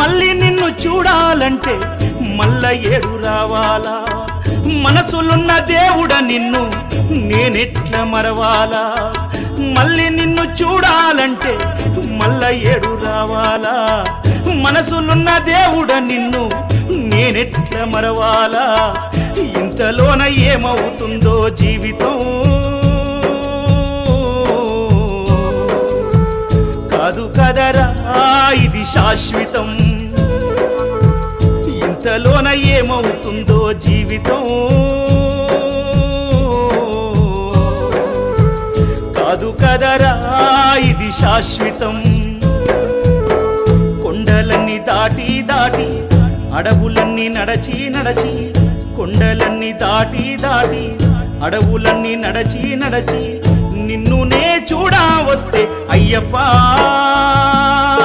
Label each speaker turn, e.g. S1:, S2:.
S1: మళ్ళీ నిన్ను చూడాలంటే మళ్ళా ఏడు రావాలా మనసులున్న దేవుడ నిన్ను నేనెట్లా మరవాలా మళ్ళీ నిన్ను చూడాలంటే మళ్ళా ఏడు రావాలా మనసులున్న దేవుడ నిన్ను నేనెట్లా మరవాలా ఇంతలోన ఏమవుతుందో జీవితం కాదు కదరా ఇది శాశ్వతం ఇంతలోన ఏమవుతుందో జీవితం కాదు కదరా ఇది శాశ్వతం కొండలన్నీ దాటి దాటి అడవులన్నీ నడచి నడచి కొండలన్నీ దాటి దాటి అడవులన్నీ నడచి నడచి నిన్ను నే చూడా వస్తే అయ్యప్ప